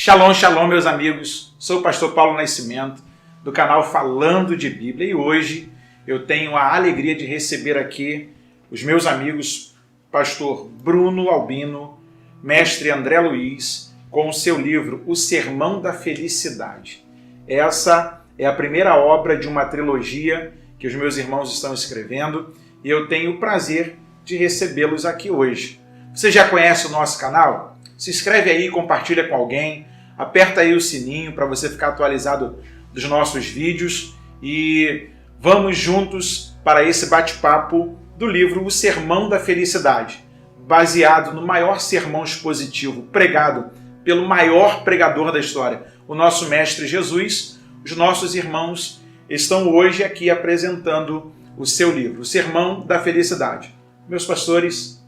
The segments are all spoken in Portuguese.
Shalom, shalom, meus amigos. Sou o pastor Paulo Nascimento, do canal Falando de Bíblia, e hoje eu tenho a alegria de receber aqui os meus amigos, pastor Bruno Albino, mestre André Luiz, com o seu livro O Sermão da Felicidade. Essa é a primeira obra de uma trilogia que os meus irmãos estão escrevendo e eu tenho o prazer de recebê-los aqui hoje. Você já conhece o nosso canal? Se inscreve aí, compartilha com alguém, aperta aí o sininho para você ficar atualizado dos nossos vídeos e vamos juntos para esse bate-papo do livro O Sermão da Felicidade, baseado no maior sermão expositivo pregado pelo maior pregador da história, o nosso Mestre Jesus. Os nossos irmãos estão hoje aqui apresentando o seu livro, O Sermão da Felicidade. Meus pastores.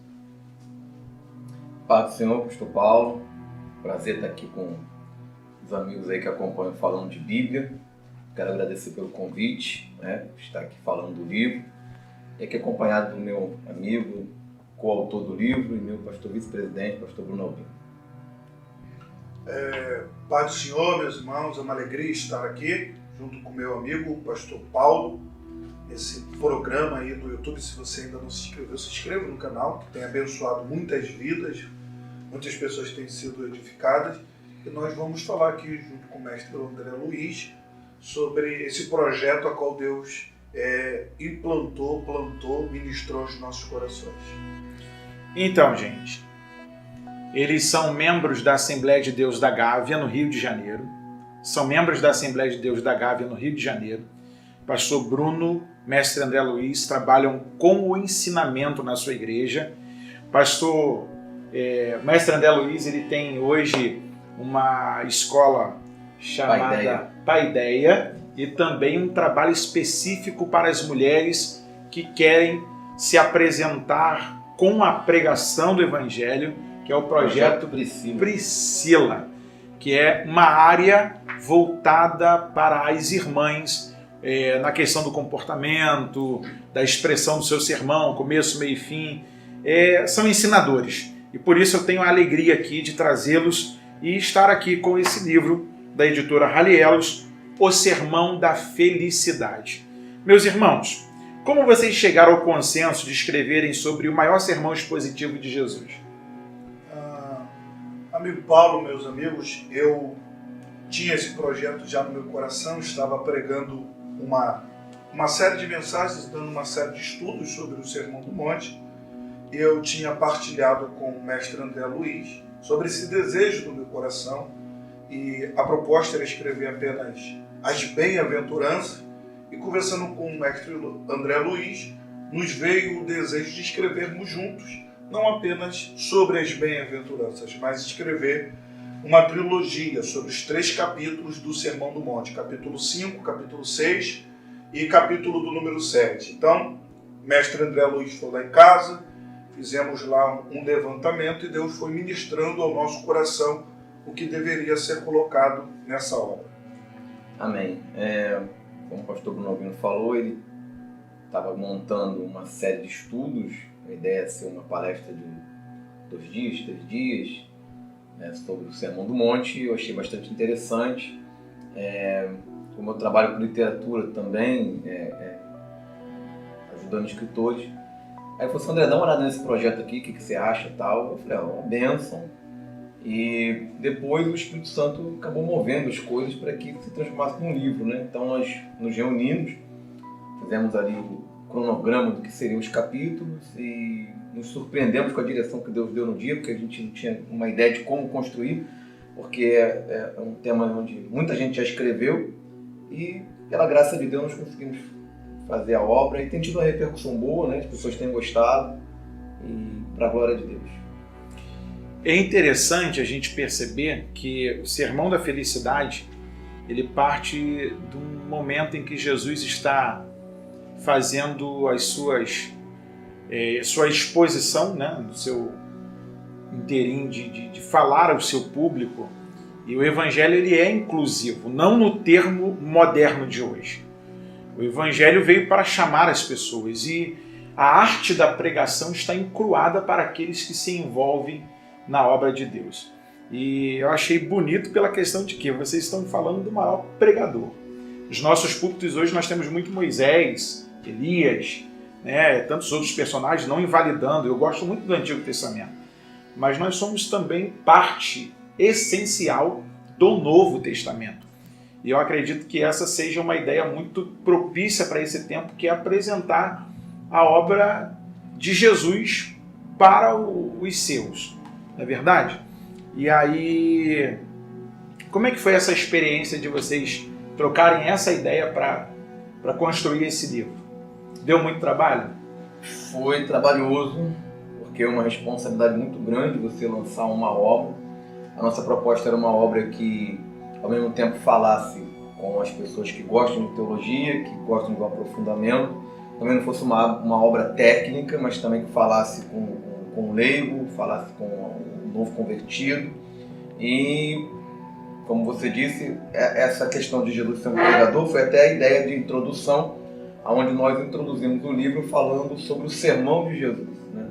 Paz do Senhor, pastor Paulo. Prazer estar aqui com os amigos aí que acompanham Falando de Bíblia. Quero agradecer pelo convite, estar aqui falando do livro. E aqui acompanhado do meu amigo, coautor do livro, e meu pastor vice-presidente, pastor Bruno Albino. Paz do Senhor, meus irmãos, é uma alegria estar aqui junto com meu amigo, o pastor Paulo, nesse programa aí do YouTube. Se você ainda não se inscreveu, se inscreva no canal, que tem abençoado muitas vidas, muitas pessoas têm sido edificadas, e nós vamos falar aqui junto com o mestre André Luiz sobre esse projeto a qual Deus implantou, plantou, ministrou aos nossos corações. Então, gente, eles são membros da Assembleia de Deus da Gávea, no Rio de Janeiro. São membros da Assembleia de Deus da Gávea, no Rio de Janeiro. Pastor Bruno, mestre André Luiz, trabalham com o ensinamento na sua igreja. Mestre André Luiz, ele tem hoje uma escola chamada Paideia e também um trabalho específico para as mulheres que querem se apresentar com a pregação do Evangelho, que é o projeto Priscila, que é uma área voltada para as irmãs na questão do comportamento, da expressão do seu sermão, começo, meio e fim. São ensinadores e por isso eu tenho a alegria aqui de trazê-los e estar aqui com esse livro da editora Halielos, O Sermão da Felicidade. Meus irmãos, como vocês chegaram ao consenso de escreverem sobre o maior sermão expositivo de Jesus? Amigo Paulo, meus amigos, eu tinha esse projeto já no meu coração, estava pregando uma série de mensagens, dando uma série de estudos sobre o Sermão do Monte. Eu tinha partilhado com o mestre André Luiz sobre esse desejo do meu coração, e a proposta era escrever apenas as bem-aventuranças, e conversando com o mestre André Luiz, nos veio o desejo de escrevermos juntos, não apenas sobre as bem-aventuranças, mas escrever uma trilogia sobre os 3 capítulos do Sermão do Monte, capítulo 5, capítulo 6 e capítulo do número 7. Então, o mestre André Luiz foi lá em casa, fizemos lá um levantamento e Deus foi ministrando ao nosso coração o que deveria ser colocado nessa obra. Amém. Como o pastor Bruno Albino falou, ele estava montando uma série de estudos. A ideia é ser uma palestra de 2 dias, 3 dias, sobre o Sermão do Monte. Eu achei bastante interessante. Como eu trabalho com literatura também, ajudando escritores. Aí ele falou assim: André, dá uma olhada nesse projeto aqui, o que você acha e tal. Eu falei: uma bênção. E depois o Espírito Santo acabou movendo as coisas para que se transformasse num livro, né? Então nós nos reunimos, fizemos ali o cronograma do que seriam os capítulos e nos surpreendemos com a direção que Deus deu no dia, porque a gente não tinha uma ideia de como construir, porque é um tema onde muita gente já escreveu e pela graça de Deus nós conseguimos fazer a obra e tem tido uma repercussão boa, né? As pessoas têm gostado e para a glória de Deus. É interessante a gente perceber que o Sermão da Felicidade, ele parte de um momento em que Jesus está fazendo sua exposição, do seu inteirinho de falar ao seu público. E o Evangelho ele é inclusivo, não no termo moderno de hoje. O Evangelho veio para chamar as pessoas e a arte da pregação está encruada para aqueles que se envolvem na obra de Deus. E eu achei bonito pela questão de que vocês estão falando do maior pregador. Nos nossos púlpitos hoje nós temos muito Moisés, Elias, né, tantos outros personagens, não invalidando. Eu gosto muito do Antigo Testamento. Mas nós somos também parte essencial do Novo Testamento. E eu acredito que essa seja uma ideia muito propícia para esse tempo, que é apresentar a obra de Jesus para os seus. Não é verdade? E aí, como é que foi essa experiência de vocês trocarem essa ideia para construir esse livro? Deu muito trabalho? Foi trabalhoso, porque é uma responsabilidade muito grande você lançar uma obra. A nossa proposta era uma obra que, ao mesmo tempo, falasse com as pessoas que gostam de teologia, que gostam de um aprofundamento, também não fosse uma obra técnica, mas também que falasse com o leigo, falasse com o novo convertido. E, como você disse, essa questão de Jesus ser um pregador foi até a ideia de introdução, onde nós introduzimos o livro falando sobre o sermão de Jesus, né?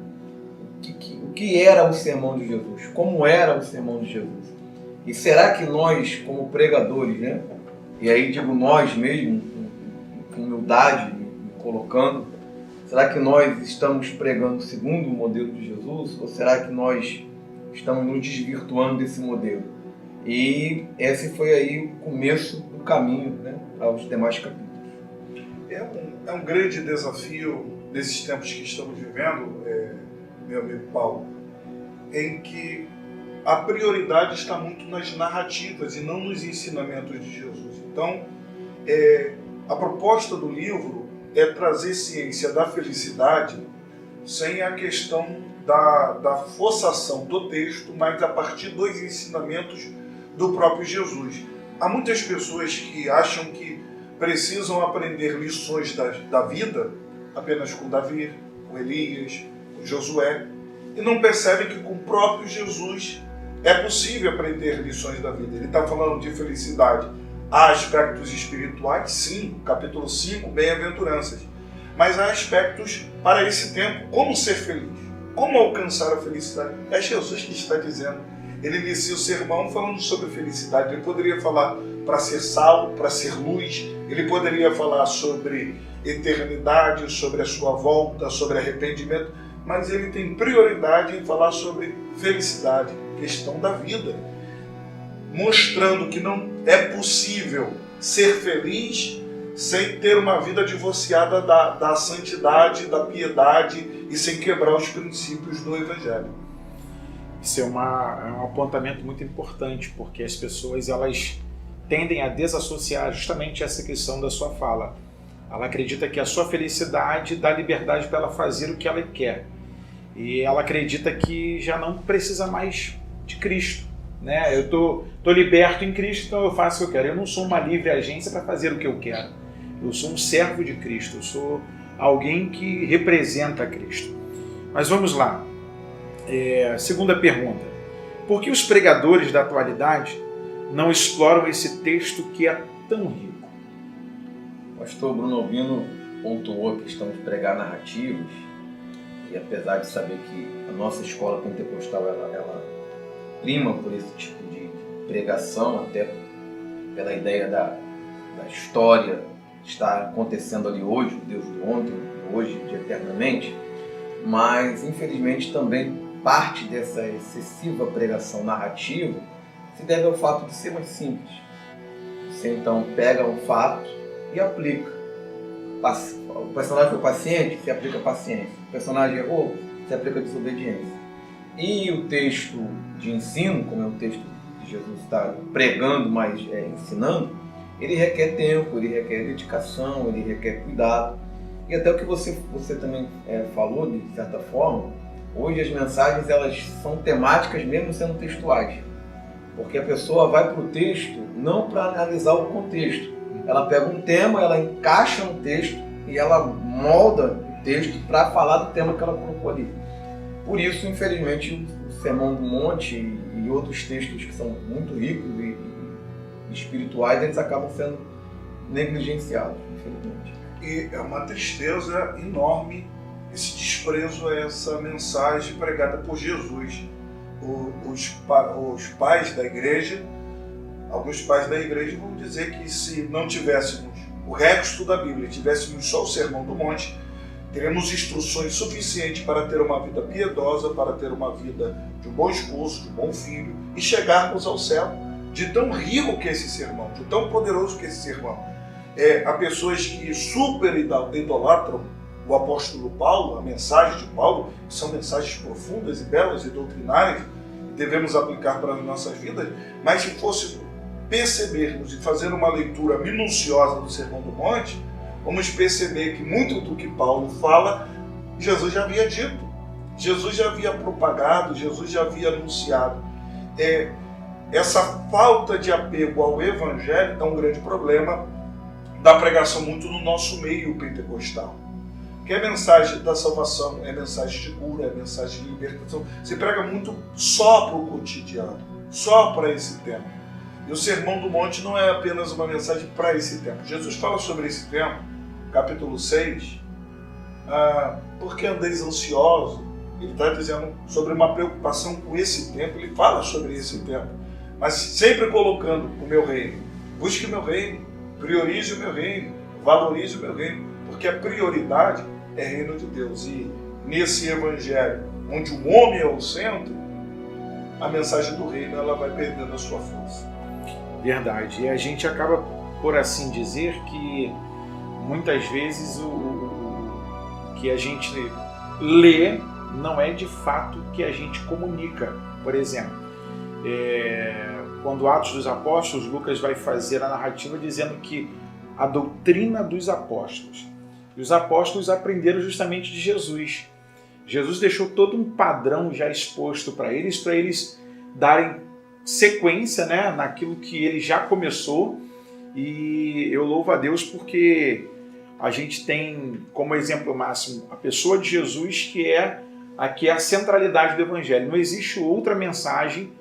O que era o sermão de Jesus? Como era o sermão de Jesus? E será que nós, como pregadores, né? E aí digo nós mesmo, com humildade, me colocando, será que nós estamos pregando segundo o modelo de Jesus? Ou será que nós estamos nos desvirtuando desse modelo? E esse foi aí o começo do caminho, né, para os demais capítulos. É um grande desafio nesses tempos que estamos vivendo, meu amigo Paulo, em que a prioridade está muito nas narrativas e não nos ensinamentos de Jesus. Então, a proposta do livro é trazer ciência da felicidade sem a questão da forçação do texto, mas a partir dos ensinamentos do próprio Jesus. Há muitas pessoas que acham que precisam aprender lições da vida apenas com Davi, com Elias, com Josué, e não percebem que com o próprio Jesus é possível aprender lições da vida. Ele está falando de felicidade. Há aspectos espirituais, sim, capítulo 5, bem-aventuranças. Mas há aspectos para esse tempo, como ser feliz, como alcançar a felicidade. É Jesus que está dizendo. Ele inicia o sermão falando sobre felicidade. Ele poderia falar para ser sal, para ser luz. Ele poderia falar sobre eternidade, sobre a sua volta, sobre arrependimento. Mas ele tem prioridade em falar sobre felicidade, questão da vida. Mostrando que não é possível ser feliz sem ter uma vida divorciada da santidade, da piedade e sem quebrar os princípios do Evangelho. Isso é um apontamento muito importante, porque as pessoas elas tendem a desassociar justamente essa questão da sua fala. Ela acredita que a sua felicidade dá liberdade para ela fazer o que ela quer. E ela acredita que já não precisa mais de Cristo, né? Eu tô liberto em Cristo, então eu faço o que eu quero. Eu não sou uma livre agência para fazer o que eu quero. Eu sou um servo de Cristo, eu sou alguém que representa Cristo. Mas vamos lá. Segunda pergunta. Por que os pregadores da atualidade não exploram esse texto que é tão rico? O pastor Bruno Albino pontuou a questão de pregar narrativas, e apesar de saber que a nossa escola pentecostal ela prima por esse tipo de pregação, até pela ideia da história estar acontecendo ali hoje, o Deus de ontem, hoje, de eternamente, mas infelizmente também parte dessa excessiva pregação narrativa se deve ao fato de ser mais simples. Você então pega um fato e aplica. O personagem foi paciente, se aplica paciência. O personagem errou, se aplica desobediência. E o texto de ensino, como é o texto que Jesus está pregando, mas ensinando, ele requer tempo, ele requer dedicação, ele requer cuidado. E até o que você também falou, de certa forma, hoje as mensagens elas são temáticas mesmo sendo textuais. Porque a pessoa vai para o texto não para analisar o contexto. Ela pega um tema, ela encaixa no texto e ela molda o texto para falar do tema que ela colocou ali. Por isso, infelizmente, o Sermão do Monte e outros textos que são muito ricos e espirituais, eles acabam sendo negligenciados, infelizmente. E é uma tristeza enorme esse desprezo a essa mensagem pregada por Jesus. os pais da igreja, alguns pais da igreja vão dizer que se não tivéssemos o resto da Bíblia, tivéssemos só o Sermão do Monte, teremos instruções suficientes para ter uma vida piedosa, para ter uma vida de um bom esposo, de um bom filho e chegarmos ao céu. De tão rico que é esse sermão, de tão poderoso que é esse sermão. Há pessoas que super idolatram o apóstolo Paulo, a mensagem de Paulo, que são mensagens profundas e belas e doutrinárias, que devemos aplicar para as nossas vidas, mas se fosse percebermos e fazer uma leitura minuciosa do Sermão do Monte, vamos perceber que muito do que Paulo fala, Jesus já havia dito, Jesus já havia propagado, Jesus já havia anunciado. Essa falta de apego ao Evangelho é um grande problema da pregação muito no nosso meio pentecostal. Que é mensagem da salvação, é mensagem de cura, é mensagem de libertação. Se prega muito só para o cotidiano, só para esse tempo. E o Sermão do Monte não é apenas uma mensagem para esse tempo. Jesus fala sobre esse tempo, capítulo 6, porque andeis ansiosos. Ele está dizendo sobre uma preocupação com esse tempo, ele fala sobre esse tempo. Mas sempre colocando o meu reino. Busque o meu reino, priorize o meu reino, valorize o meu reino, porque a prioridade é reino de Deus. E nesse evangelho, onde o homem é o centro, a mensagem do reino ela vai perdendo a sua força. Verdade. E a gente acaba, por assim dizer, que muitas vezes o que a gente lê não é de fato o que a gente comunica. Por exemplo, quando Atos dos Apóstolos, Lucas vai fazer a narrativa dizendo que a doutrina dos apóstolos. E os apóstolos aprenderam justamente de Jesus. Jesus deixou todo um padrão já exposto para eles darem sequência, né, naquilo que ele já começou. E eu louvo a Deus porque a gente tem como exemplo máximo a pessoa de Jesus, que é a centralidade do Evangelho. Não existe outra mensagem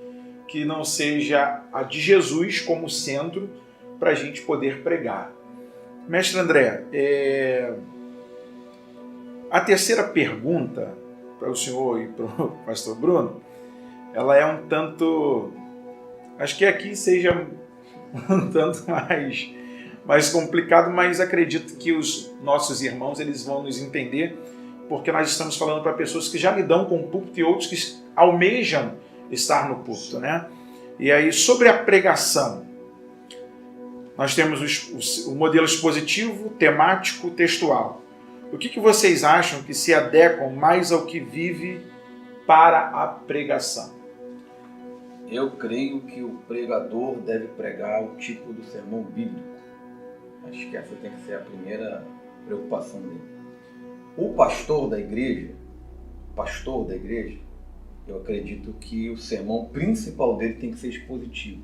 que não seja a de Jesus como centro para a gente poder pregar. Mestre André, a terceira pergunta para o senhor e para o pastor Bruno, ela é um tanto, acho que aqui seja um tanto mais complicado, mas acredito que os nossos irmãos eles vão nos entender, porque nós estamos falando para pessoas que já lidam com o púlpito e outros que almejam estar no púlpito, né? E aí, sobre a pregação, nós temos o modelo expositivo, temático, textual. O que vocês acham que se adequam mais ao que vive para a pregação? Eu creio que o pregador deve pregar o tipo do sermão bíblico. Acho que essa tem que ser a primeira preocupação dele. O pastor da igreja, eu acredito que o sermão principal dele tem que ser expositivo.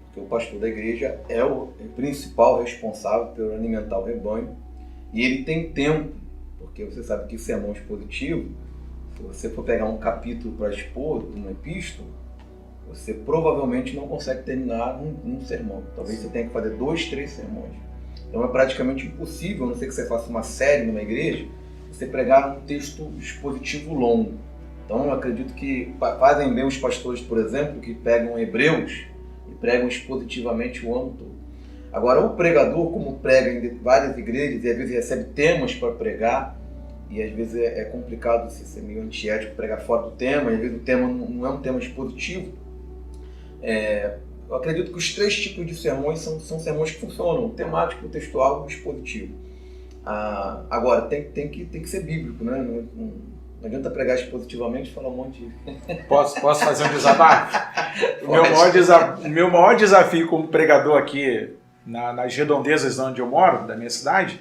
Porque o pastor da igreja é o principal responsável por alimentar o rebanho. E ele tem tempo, porque você sabe que o sermão expositivo, se você for pegar um capítulo para expor, uma epístola, você provavelmente não consegue terminar um sermão. Talvez você tenha que fazer 2, 3 sermões. Então é praticamente impossível, a não ser que você faça uma série numa igreja, você pregar um texto expositivo longo. Então eu acredito que fazem bem os pastores, por exemplo, que pegam Hebreus e pregam expositivamente o ano todo. Agora o pregador, como prega em várias igrejas e às vezes recebe temas para pregar, e às vezes é complicado ser meio antiético pregar fora do tema, e às vezes o tema não é um tema expositivo, eu acredito que os 3 tipos de sermões são sermões que funcionam, o temático, o textual e o expositivo. Agora, tem que ser bíblico, né? Não adianta pregar expositivamente e falar um monte de... Posso fazer um desabafo? O meu maior desafio como pregador aqui nas redondezas onde eu moro, da minha cidade,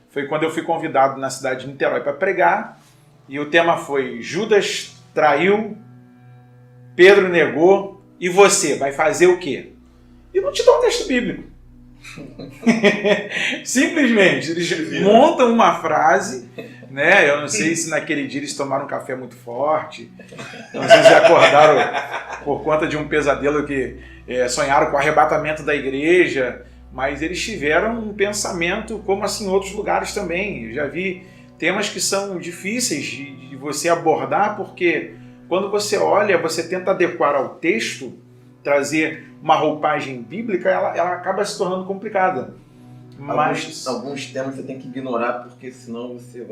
foi quando eu fui convidado na cidade de Niterói para pregar, e o tema foi Judas traiu, Pedro negou, e você vai fazer o quê? E não te dá um texto bíblico. Simplesmente, eles montam uma frase, né? Eu não sei se naquele dia eles tomaram um café muito forte, não sei se acordaram por conta de um pesadelo que sonharam com o arrebatamento da igreja, mas eles tiveram um pensamento como assim em outros lugares também. Eu já vi temas que são difíceis de você abordar, porque quando você olha, você tenta adequar ao texto, trazer uma roupagem bíblica, ela acaba se tornando complicada. Mas alguns temas você tem que ignorar, porque senão você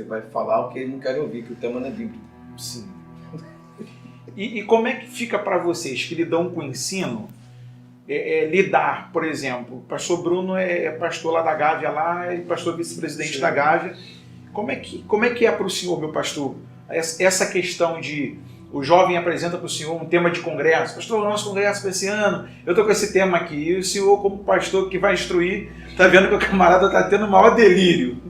vai falar o que ele não quer ouvir, que o tema não é bíblico. Sim. E como é que fica para vocês que lidam com o ensino, lidar, por exemplo, o pastor Bruno é pastor lá da Gávea, lá, e pastor vice-presidente da Gávea. Como é que é para o senhor, meu pastor, essa questão de o jovem apresenta para o senhor um tema de congresso? Pastor, o nosso congresso para esse ano, eu estou com esse tema aqui, e o senhor, como pastor que vai instruir, está vendo que o camarada está tendo o maior delírio.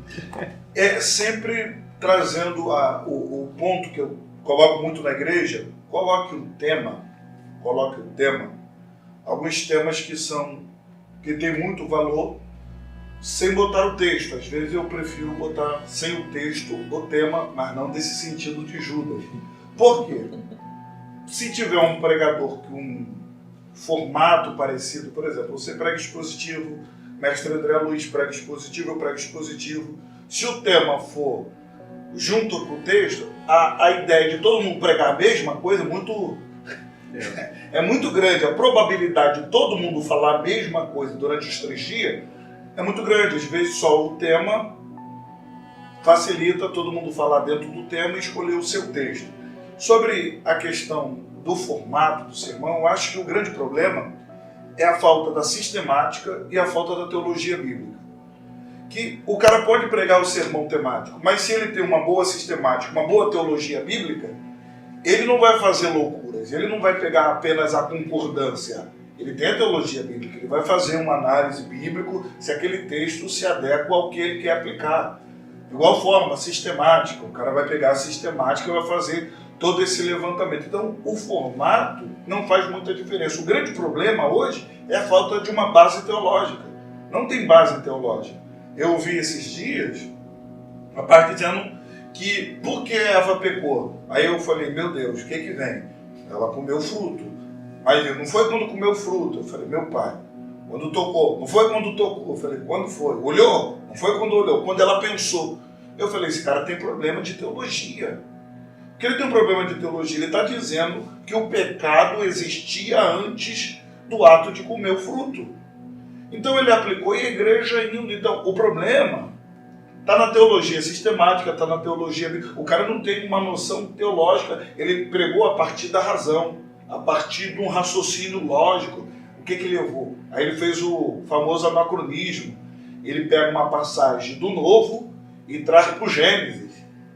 É sempre trazendo o ponto que eu coloco muito na igreja, coloque um tema, alguns temas que tem muito valor, sem botar o texto. Às vezes eu prefiro botar sem o texto o tema, mas não desse sentido de Judas. Por quê? Se tiver um pregador com um formato parecido, por exemplo, você prega expositivo, mestre André Luiz prega expositivo, eu prego expositivo. Se o tema for junto com o texto, a ideia de todo mundo pregar a mesma coisa é muito grande. A probabilidade de todo mundo falar a mesma coisa durante os 3 dias é muito grande. Às vezes só o tema facilita todo mundo falar dentro do tema e escolher o seu texto. Sobre a questão do formato do sermão, eu acho que o grande problema é a falta da sistemática e a falta da teologia bíblica. Que o cara pode pregar o sermão temático, mas se ele tem uma boa sistemática, uma boa teologia bíblica, ele não vai fazer loucuras, ele não vai pegar apenas a concordância. Ele tem a teologia bíblica, ele vai fazer uma análise bíblica se aquele texto se adequa ao que ele quer aplicar. De igual forma, sistemática, o cara vai pegar a sistemática e vai fazer todo esse levantamento. Então, o formato não faz muita diferença. O grande problema hoje é a falta de uma base teológica. Não tem base teológica. Eu ouvi esses dias a parte dizendo que por que Eva pecou? Aí eu falei, meu Deus, o que vem? Ela comeu fruto. Aí não foi quando comeu fruto. Eu falei, meu pai. Quando tocou. Não foi quando tocou. Eu falei, quando foi? Olhou? Não foi quando olhou. Quando ela pensou. Eu falei, esse cara tem problema de teologia. Porque ele tem um problema de teologia. Ele está dizendo que o pecado existia antes do ato de comer o fruto. Então ele aplicou e a igreja indo. Então o problema está na teologia sistemática, está na teologia... O cara não tem uma noção teológica. Ele pregou a partir da razão, a partir de um raciocínio lógico. O que levou? Aí ele fez o famoso anacronismo. Ele pega uma passagem do Novo e traz para o Gênesis,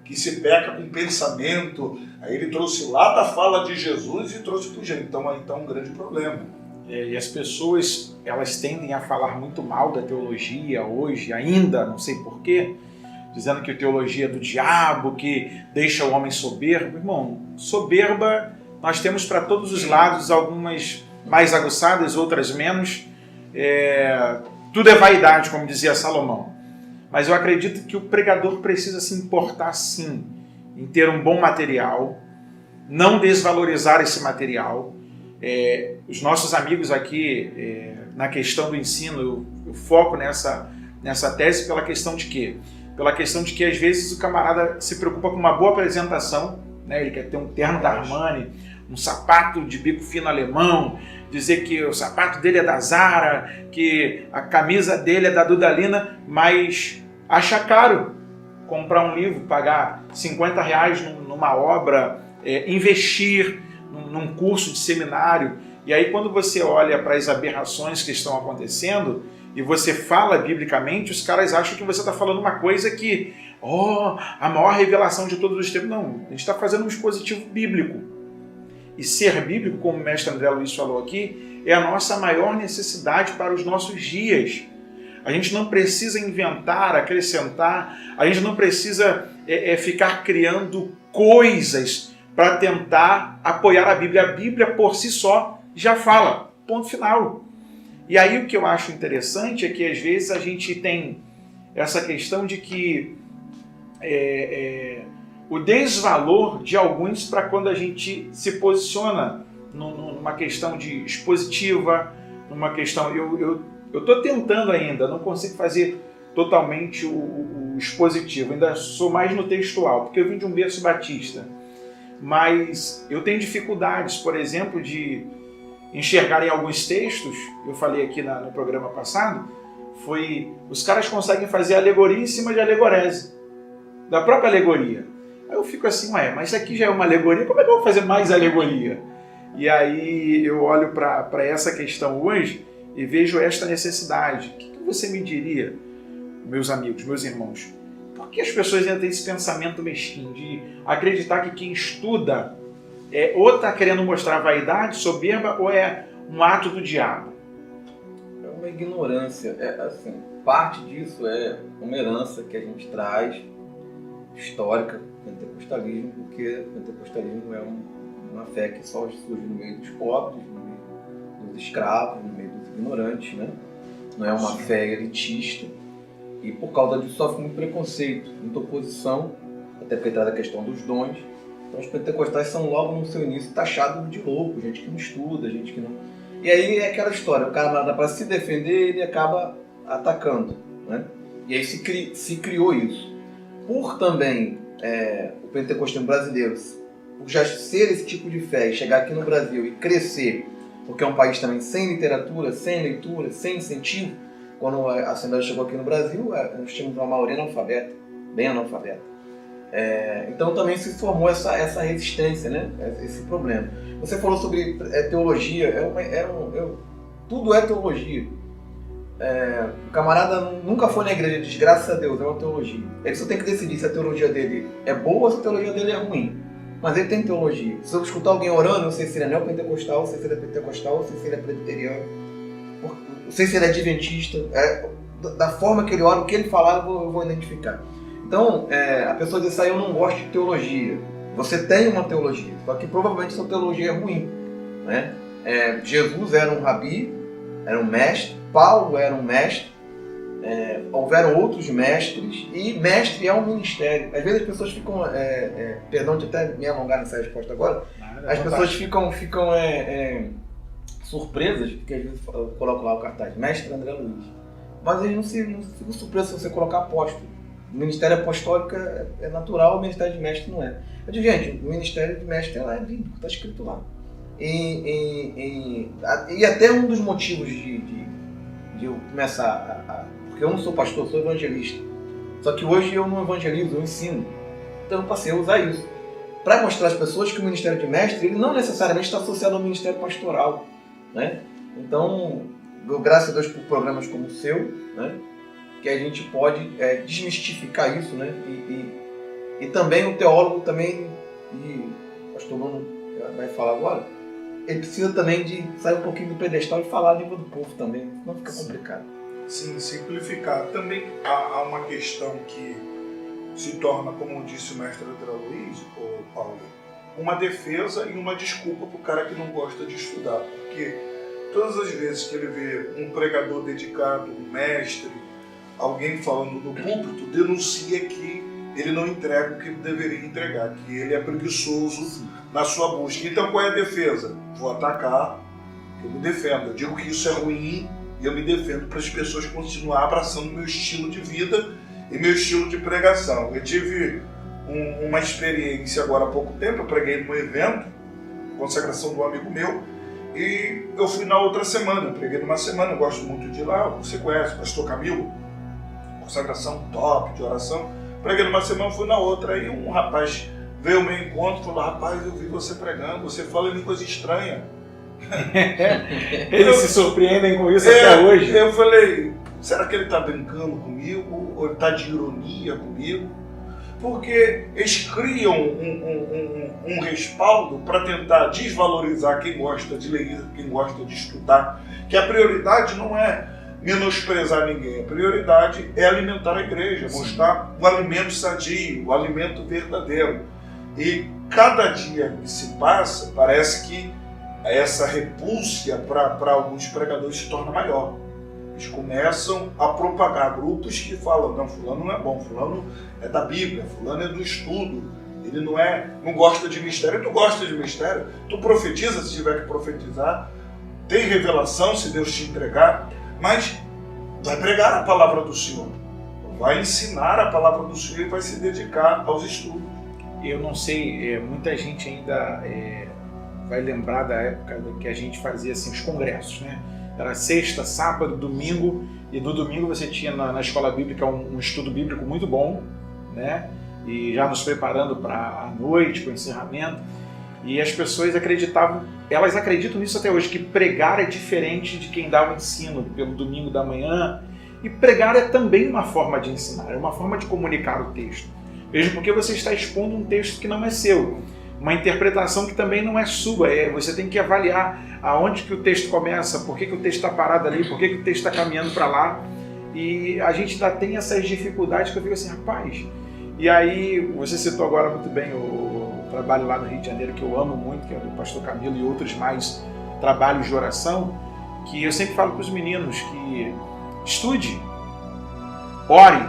que se peca com pensamento. Aí ele trouxe lá da fala de Jesus e trouxe para o Gênesis. Então aí está um grande problema. E as pessoas, elas tendem a falar muito mal da teologia hoje, ainda, não sei porquê, dizendo que a teologia é do diabo, que deixa o homem soberbo. Irmão, soberba nós temos para todos os lados, algumas mais aguçadas, outras menos. Tudo é vaidade, como dizia Salomão. Mas eu acredito que o pregador precisa se importar, sim, em ter um bom material, não desvalorizar esse material. Os nossos amigos aqui, na questão do ensino, eu foco nessa tese pela questão de quê? Pela questão de que, às vezes, o camarada se preocupa com uma boa apresentação, né? Ele quer ter um terno da Armani, um sapato de bico fino alemão, dizer que o sapato dele é da Zara, que a camisa dele é da Dudalina, mas acha caro comprar um livro, pagar R$50 numa obra, investir num curso de seminário. E aí quando você olha para as aberrações que estão acontecendo e você fala biblicamente, os caras acham que você está falando uma coisa que, a maior revelação de todos os tempos. Não, a gente está fazendo um dispositivo bíblico. E ser bíblico, como o mestre André Luiz falou aqui, é a nossa maior necessidade para os nossos dias. A gente não precisa inventar, acrescentar, a gente não precisa ficar criando coisas para tentar apoiar a Bíblia. A Bíblia, por si só, já fala. Ponto final. E aí o que eu acho interessante é que, às vezes, a gente tem essa questão de que o desvalor de alguns para quando a gente se posiciona numa questão de expositiva, numa questão... Eu estou tentando ainda, não consigo fazer totalmente o expositivo, ainda sou mais no textual, porque eu vim de um berço batista. mas eu tenho dificuldades, por exemplo, de enxergar em alguns textos, eu falei aqui no programa passado, os caras conseguem fazer alegoria em cima de alegorese, da própria alegoria. Aí eu fico assim, mas isso aqui já é uma alegoria, como é que eu vou fazer mais alegoria? E aí eu olho para essa questão hoje e vejo esta necessidade. O que você me diria, meus amigos, meus irmãos? Por que as pessoas ainda têm esse pensamento mesquinho de acreditar que quem estuda ou está querendo mostrar vaidade, soberba, ou é um ato do diabo? É uma ignorância. Assim, parte disso é uma herança que a gente traz, histórica, do pentecostalismo, porque o pentecostalismo é uma fé que só surge no meio dos pobres, no meio dos escravos, no meio dos ignorantes, né? Não é uma fé elitista. E por causa disso sofre muito preconceito, muita oposição, até porque traz a questão dos dons. Então os pentecostais são logo no seu início taxados de louco, gente que não estuda, gente que não... E aí é aquela história, o cara para se defender ele acaba atacando, né? E aí se criou isso. Por também o pentecostalismo brasileiro, por já ser esse tipo de fé e chegar aqui no Brasil e crescer, porque é um país também sem literatura, sem leitura, sem incentivo. Quando a Assembleia chegou aqui no Brasil, nós tínhamos uma maioria analfabeta, bem analfabeta. Então também se formou essa resistência, né? Esse problema. Você falou sobre teologia, tudo é teologia. O camarada nunca foi na igreja, diz graças a Deus, é uma teologia. Ele só tem que decidir se a teologia dele é boa ou se a teologia dele é ruim. Mas ele tem teologia. Se eu escutar alguém orando, eu não sei se ele é neopentecostal, não sei se ele é pentecostal, não sei se ele é presbiteriano, não sei se ele é adventista. Da forma que ele ora, o que ele falar, eu vou identificar. Então, a pessoa diz assim, eu não gosto de teologia. Você tem uma teologia, só que provavelmente sua teologia é ruim, né? Jesus era um rabi, era um mestre, Paulo era um mestre, houveram outros mestres, e mestre é um ministério. Às vezes as pessoas ficam, perdão de até me alongar nessa resposta agora, as pessoas ficam surpresas, porque às vezes eu coloco lá o cartaz, mestre André Luiz, mas eles não ficam surpresos se você colocar apóstolo. O ministério apostólico é natural, o ministério de mestre não é. Eu digo, gente, o ministério de mestre é bíblico, está escrito lá. E até um dos motivos de eu começar porque eu não sou pastor, sou evangelista. Só que hoje eu não evangelizo, eu ensino. Então eu passei a usar isso. Para mostrar às pessoas que o ministério de mestre ele não necessariamente está associado ao ministério pastoral, né? Então, graças a Deus por programas como o seu, né? Que a gente pode desmistificar isso, né? E também o teólogo também, e o pastor Bruno vai falar agora, ele precisa também de sair um pouquinho do pedestal e falar a língua do povo também, senão fica complicado. Sim, simplificar. Também há uma questão que se torna, como disse o mestre André Luiz, ou Paulo, uma defesa e uma desculpa para o cara que não gosta de estudar, porque todas as vezes que ele vê um pregador dedicado, um mestre, alguém falando no púlpito, denuncia que ele não entrega o que ele deveria entregar, que ele é preguiçoso na sua busca. Então qual é a defesa? Vou atacar, eu me defendo. Eu digo que isso é ruim e eu me defendo para as pessoas continuar abraçando meu estilo de vida e meu estilo de pregação. Eu tive uma experiência agora há pouco tempo, eu preguei num evento, consagração de um amigo meu, e eu fui na outra semana, eu preguei numa semana, eu gosto muito de ir lá, você conhece, pastor Camilo, consagração top, de oração, preguei numa semana, fui na outra, aí um rapaz veio ao meu encontro e falou, rapaz, eu vi você pregando, você fala em coisa estranha. Eles se surpreendem com isso até hoje. Eu falei, será que ele está brincando comigo, ou ele está de ironia comigo? Porque eles criam um respaldo para tentar desvalorizar quem gosta de ler, quem gosta de estudar, que a prioridade não é menosprezar ninguém, a prioridade é alimentar a igreja, mostrar o alimento sadio, o alimento verdadeiro. E cada dia que se passa, parece que essa repulsa para alguns pregadores se torna maior. Eles começam a propagar grupos que falam, não, fulano não é bom, fulano é da Bíblia, fulano é do estudo, ele não gosta de mistério. Tu gosta de mistério, tu profetiza se tiver que profetizar, tem revelação se Deus te entregar, mas vai pregar a palavra do Senhor, vai ensinar a palavra do Senhor e vai se dedicar aos estudos. eu não sei, muita gente ainda vai lembrar da época que a gente fazia assim, os congressos, né? Era sexta, sábado, domingo, e no domingo você tinha na escola bíblica um estudo bíblico muito bom, né? E já nos preparando para a noite, para o encerramento. E as pessoas acreditavam, elas acreditam nisso até hoje, que pregar é diferente de quem dá o ensino pelo domingo da manhã. E pregar é também uma forma de ensinar, é uma forma de comunicar o texto. Mesmo porque você está expondo um texto que não é seu, uma interpretação que também não é sua. Você tem que avaliar aonde que o texto começa, por que o texto está parado ali, por que o texto está caminhando para lá. E a gente ainda tem essas dificuldades que eu fico assim, rapaz. E aí, você citou agora muito bem o trabalho lá no Rio de Janeiro, que eu amo muito, que é do pastor Camilo e outros mais trabalhos de oração, que eu sempre falo para os meninos que estude, ore,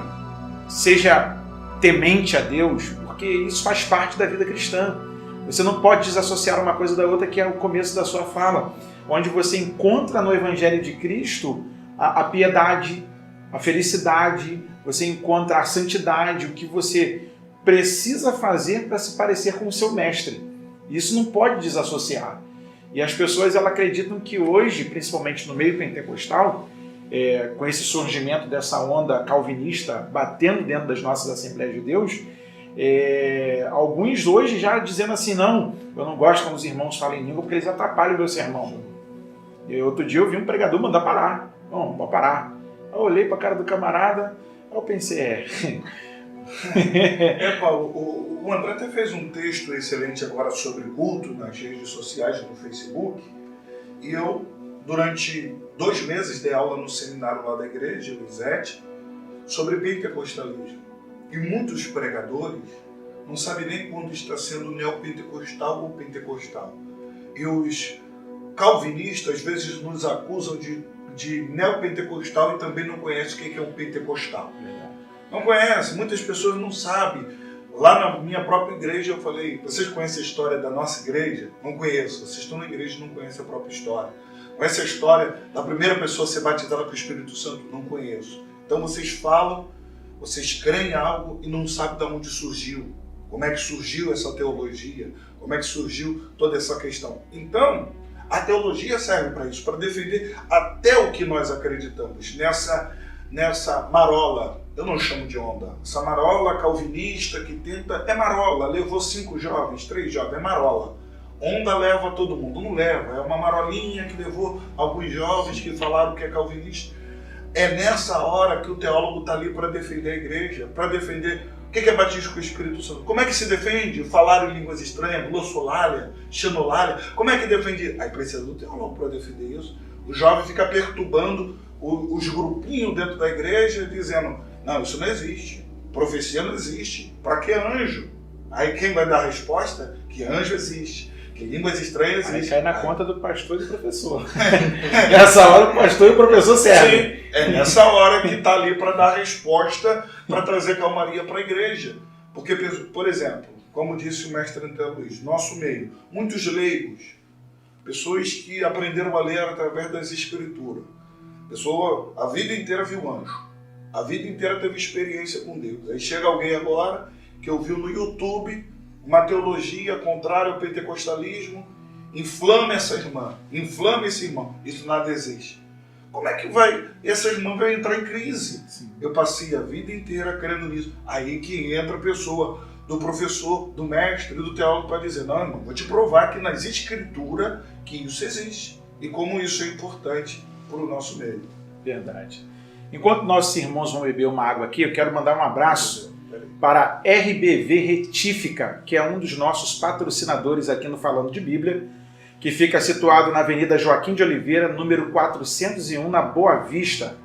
seja temente a Deus, porque isso faz parte da vida cristã. Você não pode desassociar uma coisa da outra, que é o começo da sua fala, onde você encontra no Evangelho de Cristo a piedade, a felicidade, você encontra a santidade, o que você precisa fazer para se parecer com o seu mestre. Isso não pode desassociar. E as pessoas elas acreditam que hoje, principalmente no meio pentecostal, com esse surgimento dessa onda calvinista batendo dentro das nossas Assembleias de Deus, alguns hoje já dizendo assim, não, eu não gosto quando os irmãos falam em língua porque eles atrapalham o meu sermão. E outro dia eu vi um pregador mandar parar. Não, pode parar. Eu olhei para a cara do camarada, eu pensei, Paulo, o André até fez um texto excelente agora sobre culto nas redes sociais, no Facebook, e eu, durante 2 meses, dei aula no seminário lá da igreja, Elisete, sobre pentecostalismo. E muitos pregadores não sabem nem quando está sendo neopentecostal ou pentecostal. E os calvinistas, às vezes, nos acusam de neopentecostal e também não conhecem o que é um pentecostal. Não conhece, muitas pessoas não sabem. Lá na minha própria igreja eu falei, vocês conhecem a história da nossa igreja? Não conheço. Vocês estão na igreja e não conhecem a própria história. Conhece a história da primeira pessoa a ser batizada com o Espírito Santo? Não conheço. Então vocês falam, vocês creem em algo e não sabem de onde surgiu. Como é que surgiu essa teologia? Como é que surgiu toda essa questão? Então, a teologia serve para isso, para defender até o que nós acreditamos. Nessa marola, eu não chamo de onda, essa marola calvinista que tenta, é marola, levou 5 jovens, 3 jovens, é marola. Onda leva todo mundo, não leva, é uma marolinha que levou alguns jovens que falaram que é calvinista. É nessa hora que o teólogo está ali para defender a igreja, para defender o que é batismo com o Espírito Santo. Como é que se defende? Falar em línguas estranhas, glossolalia, xenolalia, como é que defende? Aí precisa do teólogo para defender isso. O jovem fica perturbando os grupinhos dentro da igreja, dizendo, não, isso não existe, profecia não existe, para que anjo? Aí quem vai dar a resposta? Que anjo existe, que línguas estranhas existem. Aí cai na conta do pastor e do professor. Nessa hora o pastor e o professor servem. Sim, é nessa hora que está ali para dar a resposta, para trazer calmaria para a igreja. Porque, por exemplo, como disse o mestre André Luiz, nosso meio, muitos leigos, pessoas que aprenderam a ler através das escrituras. Pessoa, a vida inteira viu anjo. A vida inteira teve experiência com Deus. Aí chega alguém agora que ouviu no YouTube uma teologia contrária ao pentecostalismo, inflama essa irmã, inflama esse irmão. Isso nada existe. Como é que vai? Essa irmã vai entrar em crise. Sim. Eu passei a vida inteira crendo nisso. Aí que entra a pessoa do professor, do mestre, do teólogo para dizer, não, irmão, vou te provar que nas escrituras que isso existe. E como isso é importante para o nosso meio. Verdade. Enquanto nossos irmãos vão beber uma água aqui, eu quero mandar um abraço para a RBV Retífica, que é um dos nossos patrocinadores aqui no Falando de Bíblia, que fica situado na Avenida Joaquim de Oliveira, número 401, na Boa Vista.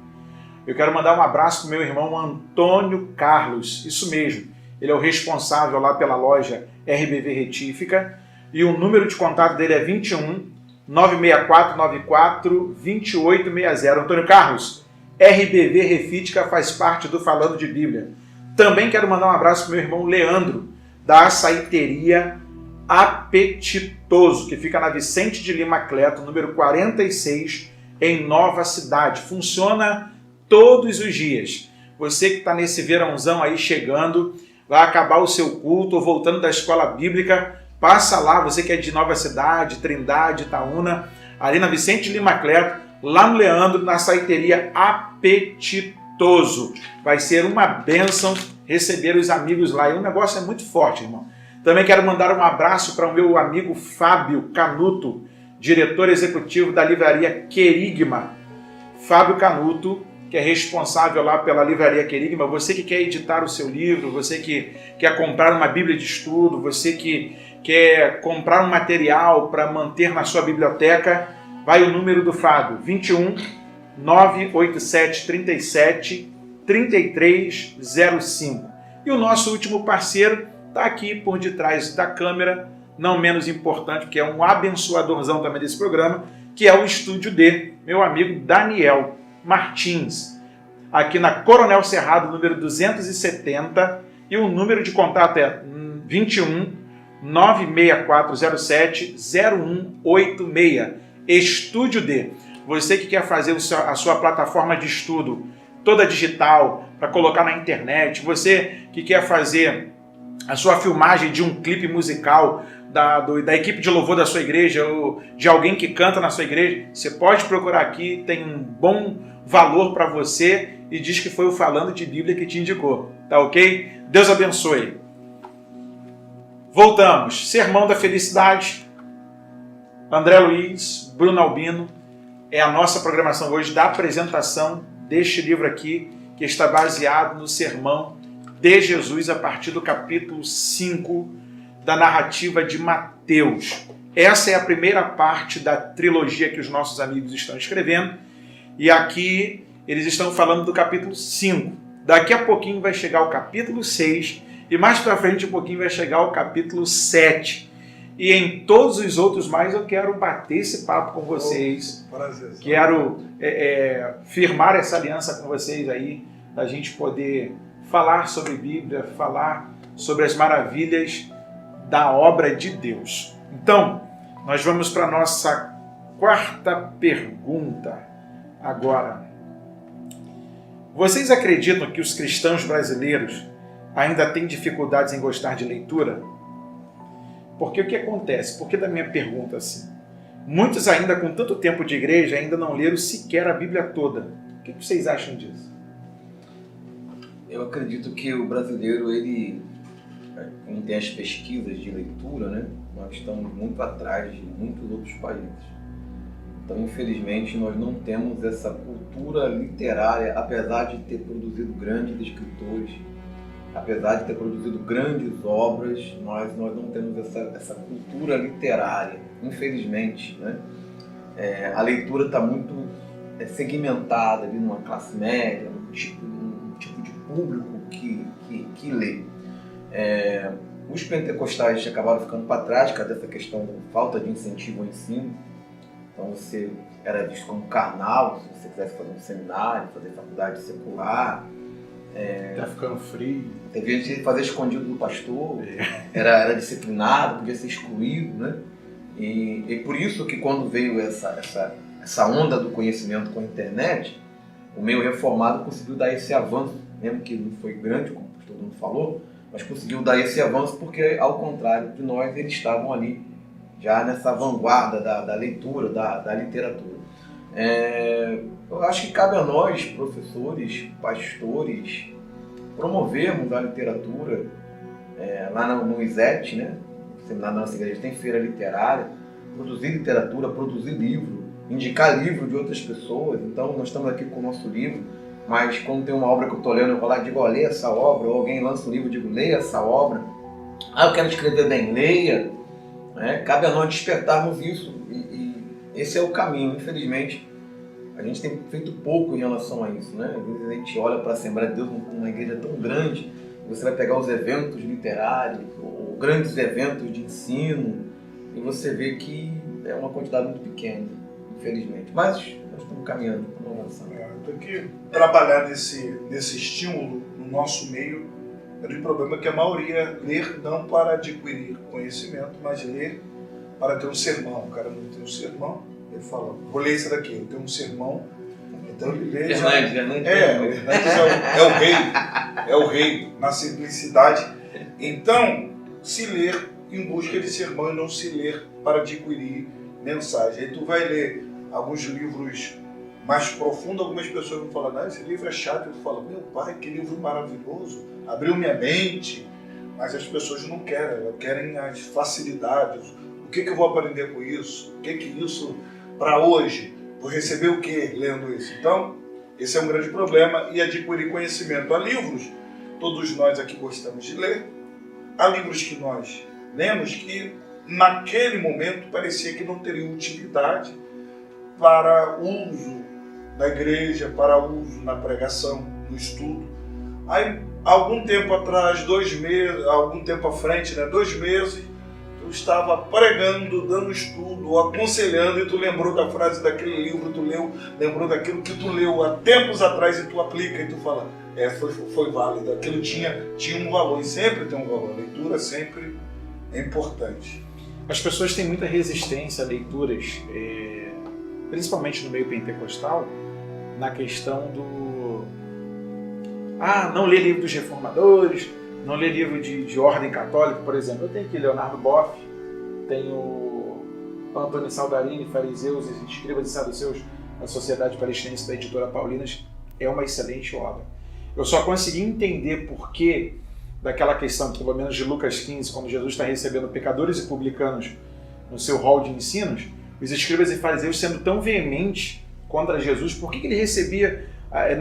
Eu quero mandar um abraço para o meu irmão Antônio Carlos, isso mesmo. Ele é o responsável lá pela loja RBV Retífica, e o número de contato dele é 21 96494 2860. Antônio Carlos, RBV Retífica faz parte do Falando de Bíblia. Também quero mandar um abraço para o meu irmão Leandro, da açaiteria Apetitoso, que fica na Vicente de Lima Cleto, número 46, em Nova Cidade. Funciona todos os dias. Você que está nesse verãozão aí chegando, vai acabar o seu culto ou voltando da escola bíblica, passa lá, você que é de Nova Cidade, Trindade, Itaúna, ali na Vicente Lima Cleto, lá no Leandro, na saiteria Apetitoso. Vai ser uma bênção receber os amigos lá. E o negócio é muito forte, irmão. Também quero mandar um abraço para o meu amigo Fábio Canuto, diretor executivo da livraria Querigma. Fábio Canuto, que é responsável lá pela livraria Querigma. Você que quer editar o seu livro, você que quer comprar uma bíblia de estudo, você que quer comprar um material para manter na sua biblioteca, vai o número do Fábio, 21 987 37 3305. E o nosso último parceiro está aqui por detrás da câmera, não menos importante, que é um abençoadorzão também desse programa, que é o Estúdio D, meu amigo Daniel Martins, aqui na Coronel Cerrado, número 270, e o número de contato é 21 96407 0186. Estúdio D. Você que quer fazer a sua plataforma de estudo toda digital para colocar na internet, você que quer fazer a sua filmagem de um clipe musical da equipe de louvor da sua igreja ou de alguém que canta na sua igreja, você pode procurar aqui, tem um bom valor para você e diz que foi o Falando de Bíblia que te indicou, tá ok? Deus abençoe. Voltamos. Sermão da Felicidade. André Luiz, Bruno Albino, é a nossa programação hoje da apresentação deste livro aqui, que está baseado no sermão de Jesus a partir do capítulo 5 da narrativa de Mateus. Essa é a primeira parte da trilogia que os nossos amigos estão escrevendo, e aqui eles estão falando do capítulo 5. Daqui a pouquinho vai chegar o capítulo 6, e mais para frente um pouquinho vai chegar o capítulo 7. E em todos os outros mais eu quero bater esse papo com vocês. Prazer. Quero firmar essa aliança com vocês aí, da gente poder falar sobre Bíblia, falar sobre as maravilhas da obra de Deus. Então, nós vamos para a nossa quarta pergunta agora. Vocês acreditam que os cristãos brasileiros ainda têm dificuldades em gostar de leitura? Porque o que acontece? Por que da minha pergunta assim? Muitos ainda com tanto tempo de igreja ainda não leram sequer a Bíblia toda. O que vocês acham disso? Eu acredito que o brasileiro, ele, como tem as pesquisas de leitura, né, nós estamos muito atrás de muitos outros países. Então, infelizmente, nós não temos essa cultura literária, apesar de ter produzido grandes escritores, apesar de ter produzido grandes obras, nós não temos essa cultura literária, infelizmente, né? A leitura está muito segmentada ali numa classe média, um tipo de público que lê. Os pentecostais acabaram ficando para trás, cadê essa questão da falta de incentivo ao ensino? Então você era visto como carnal, se você quisesse fazer um seminário, fazer faculdade secular. Tá ficando frio. Teve gente que fazia escondido do pastor, era disciplinado, podia ser excluído, né? E por isso que quando veio essa onda do conhecimento com a internet, o meio reformado conseguiu dar esse avanço, mesmo que não foi grande, como todo mundo falou, mas conseguiu dar esse avanço porque, ao contrário de nós, eles estavam ali já nessa vanguarda da leitura, da literatura. Eu acho que cabe a nós, professores, pastores, promovermos a literatura. Lá no ISET, né? No seminário da nossa igreja tem feira literária, produzir literatura, produzir livro, indicar livro de outras pessoas. Então nós estamos aqui com o nosso livro, mas quando tem uma obra que eu estou lendo, eu vou lá e digo, leia essa obra, ou alguém lança um livro e digo, leia essa obra. Eu quero escrever bem, leia. Cabe a nós despertarmos isso, e esse é o caminho. Infelizmente, a gente tem feito pouco em relação a isso, né? Às vezes a gente olha para a Assembleia de Deus, uma igreja tão grande, você vai pegar os eventos literários, ou grandes eventos de ensino, e você vê que é uma quantidade muito pequena, infelizmente. Mas nós estamos caminhando, estamos avançando. Tem que trabalhar nesse estímulo no nosso meio. O grande problema é que a maioria ler não para adquirir conhecimento, mas ler para ter um sermão. O cara não tem um sermão, ele fala, vou ler isso daqui, eu tenho um sermão, então ele lê. Fernandes é o rei, na simplicidade. Então, se ler em busca de sermão e não se ler para adquirir mensagem. Aí tu vai ler alguns livros mais profundos, algumas pessoas vão falar, não, esse livro é chato. Eu falo, meu pai, que livro maravilhoso, abriu minha mente. Mas as pessoas não querem, elas querem as facilidades. O que eu vou aprender com isso? O que isso para hoje? Vou receber o que lendo isso? Então, esse é um grande problema. E adquirir conhecimento. Há livros, todos nós aqui gostamos de ler. Há livros que nós lemos que naquele momento parecia que não teriam utilidade para uso da igreja, para uso na pregação, no estudo. Aí, algum tempo atrás, 2 meses, algum tempo à frente, 2 meses, tu estava pregando, dando estudo, aconselhando, e tu lembrou da frase daquele livro, tu leu, lembrou daquilo que tu leu há tempos atrás e tu aplica e tu fala, foi válido, aquilo tinha um valor, e sempre tem um valor, a leitura sempre é importante. As pessoas têm muita resistência a leituras, principalmente no meio pentecostal, na questão do não ler livro dos reformadores, não ler livro de ordem católica, por exemplo. Eu tenho aqui Leonardo Boff, tenho Antônio Saldarini, Fariseus e Escribas e Saduceus, na Sociedade Palestinense da Editora Paulinas, é uma excelente obra. Eu só consegui entender por que daquela questão, pelo menos de Lucas 15, quando Jesus está recebendo pecadores e publicanos no seu hall de ensinos, os escribas e fariseus sendo tão veementes contra Jesus, por que ele recebia...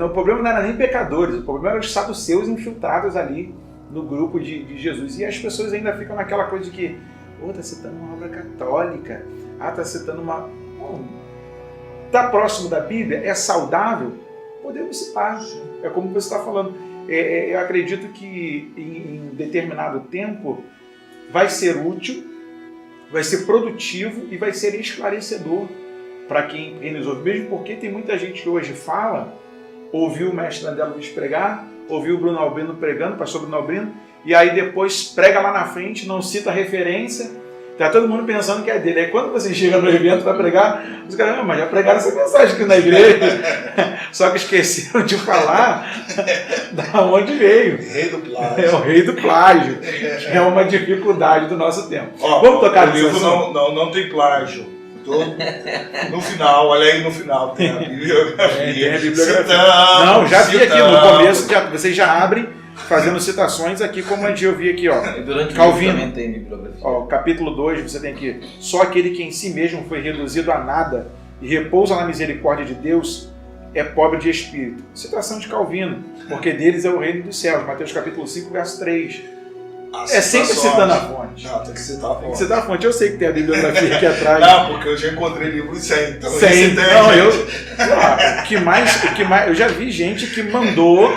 O problema não era nem pecadores, o problema era os saduceus infiltrados ali no grupo de Jesus. E as pessoas ainda ficam naquela coisa de que, está citando uma obra católica, está citando uma... Está próximo da Bíblia, é saudável? Podemos citar, é como você está falando. Eu acredito que em determinado tempo vai ser útil, vai ser produtivo e vai ser esclarecedor para quem nos ouve. Mesmo porque tem muita gente que hoje fala, ouviu o mestre André Luiz pregar, ouviu o Bruno Albino pregando, o pastor Bruno Albino, e aí depois prega lá na frente, não cita referência, tá todo mundo pensando que é dele. Aí quando você chega no evento para pregar, os caras, mas já pregaram essa mensagem aqui na igreja. Só que esqueceram de falar da onde veio. Rei do plágio. É o rei do plágio. É uma dificuldade do nosso tempo. Vamos tocar nesse livro. Não tem plágio. No final, olha aí no final, tem a bibliografia. Tem a bibliografia. Não, já vi aqui no começo, vocês já abrem fazendo citações aqui, como eu vi aqui, E durante Calvino, também tem bibliografia. Capítulo 2, você tem aqui, só aquele que em si mesmo foi reduzido a nada e repousa na misericórdia de Deus é pobre de espírito. Citação de Calvino, porque deles é o reino dos céus, Mateus capítulo 5, verso 3. Sempre citando a fonte. Não, tem que citar a fonte. Tem que citar a fonte. Eu sei que tem a bibliografia aqui atrás. Não, porque eu já encontrei livros sem. Então 100. O que mais, eu já vi gente que mandou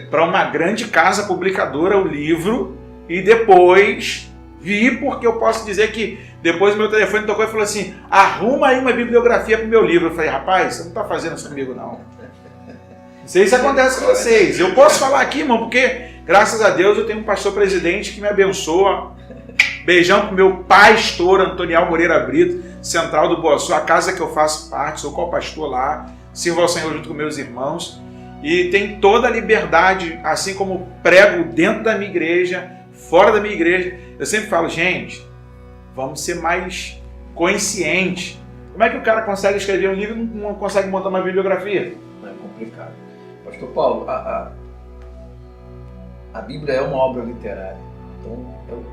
para uma grande casa publicadora o livro e depois vi, porque eu posso dizer que depois meu telefone tocou e falou assim, arruma aí uma bibliografia para o meu livro. Eu falei, rapaz, você não está fazendo isso comigo não. Não sei se acontece com vocês. Eu posso falar aqui, irmão, porque graças a Deus eu tenho um pastor presidente que me abençoa. Beijão pro meu pastor Antoniel Moreira Brito, central do Boa Sul, a casa que eu faço parte, sou co-pastor lá, sirvo ao Senhor junto com meus irmãos. E tem toda a liberdade, assim como prego dentro da minha igreja, fora da minha igreja. Eu sempre falo, gente, vamos ser mais conscientes. Como é que o cara consegue escrever um livro e não consegue montar uma bibliografia? É complicado. Pastor Paulo, a Bíblia é uma obra literária. Então, eu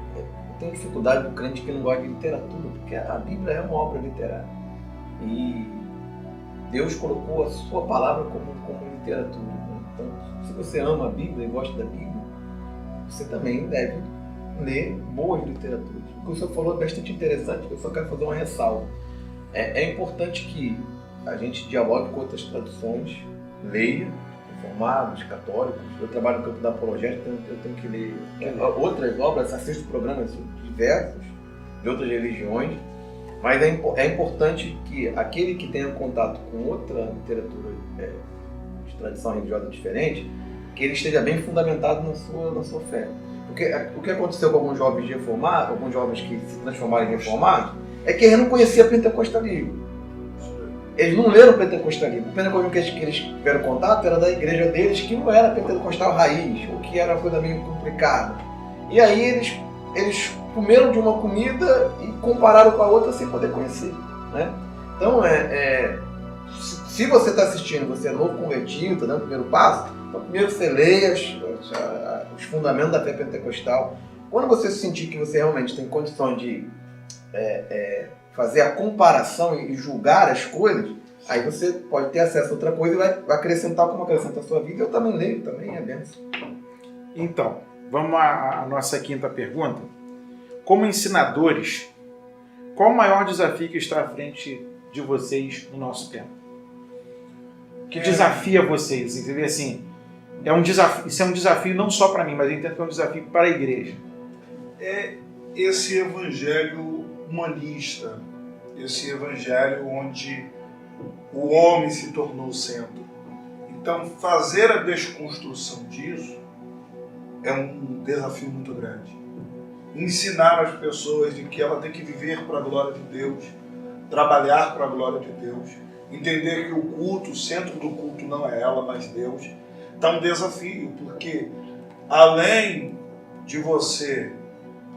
tenho dificuldade do crente que não gosta de literatura, porque a Bíblia é uma obra literária. E Deus colocou a sua palavra como literatura. Então, se você ama a Bíblia e gosta da Bíblia, você também deve ler boas literaturas. O que o senhor falou é bastante interessante, eu só quero fazer uma ressalva. É importante que a gente dialogue com outras traduções, leia, reformados, católicos. Eu trabalho no campo da apologética, então eu tenho que ler outras obras, assisto programas diversos de outras religiões, mas é importante que aquele que tenha contato com outra literatura de tradição religiosa diferente, que ele esteja bem fundamentado na sua fé. Porque o que aconteceu com alguns jovens reformados, alguns jovens que se transformaram em reformados, é que eles não conheciam pentecostalismo. Eles não leram o pentecostalismo. O pentecostalismo que eles tiveram contato era da igreja deles, que não era pentecostal raiz, ou que era uma coisa meio complicada. E aí eles comeram de uma comida e compararam com a outra sem poder conhecer, né? Então, se você está assistindo, você é novo convertido, está dando o primeiro passo, então primeiro você leia os fundamentos da fé pentecostal. Quando você sentir que você realmente tem condição de fazer a comparação e julgar as coisas, aí você pode ter acesso a outra coisa e vai acrescentar como acrescenta a sua vida. Eu também leio, também é benção. Então, vamos à nossa quinta pergunta. Como ensinadores, qual o maior desafio que está à frente de vocês no nosso tempo? Que desafia vocês? Entendeu? Assim, isso é um desafio não só para mim, mas eu entendo que é um desafio para a igreja. É esse evangelho humanista, esse evangelho onde o homem se tornou o centro. Então, fazer a desconstrução disso é um desafio muito grande. Ensinar as pessoas de que ela tem que viver para a glória de Deus, trabalhar para a glória de Deus, entender que o culto, o centro do culto não é ela, mas Deus. Está um desafio, porque além de você